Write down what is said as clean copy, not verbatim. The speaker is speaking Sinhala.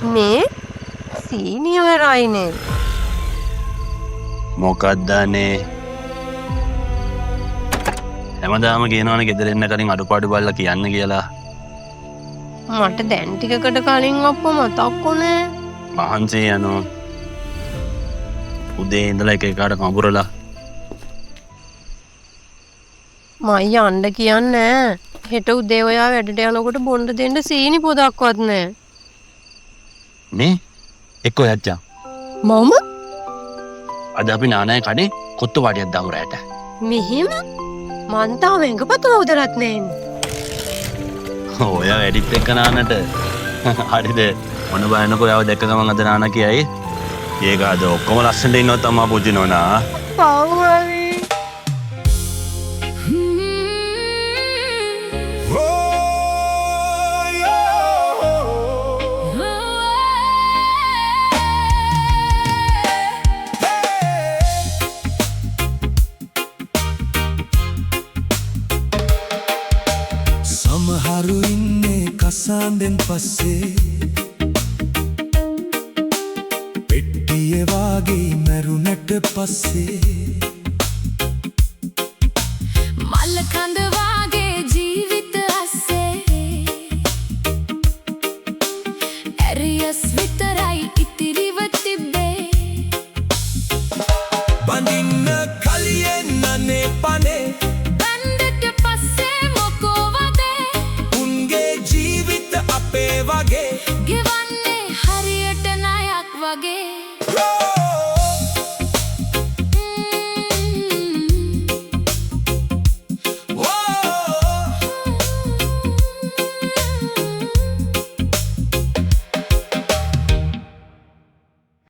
මේ සීනියවරයිනේ. මොකක්දනේ හැමදාම කියනවනේ ගෙදර එන්න කලින් අඩුපාඩු බලලා කියන්න කියලා. මට දැන් ටිකකට කලින් අප්පා මතක්ුනේ. මහන්සි යනවා. උදේ ඉඳලා එක එකාට කඹරලා. මයි යන්න කියන්නේ. හෙට උදේ ඔයා වැඩට යනකොට බොන්න දෙන්න සීනි පොදක්වත් නැහැ. නේ එක්කෝ යච්චා. මම අද අපි නානය කඩේ කොත්තු වාඩියක් දාමු රැට. මෙහෙම මං තාම එඟපතුම උදලත් නෑනේ. ඔය වැඩිත් එක්ක නානට හරිද මොන බයනකෝ යව දැක්ක ගමන් අද නාන කියයි. ඒක අද ඔක්කොම ලස්සනට ඉන්නවත් අම්මා පුජි නෝනා. පව්වරි. සමහරු ඉන්නේ කසාන්දෙන් පස්සේ පෙට්ටිය වාගේ මැරුණට පස්සේ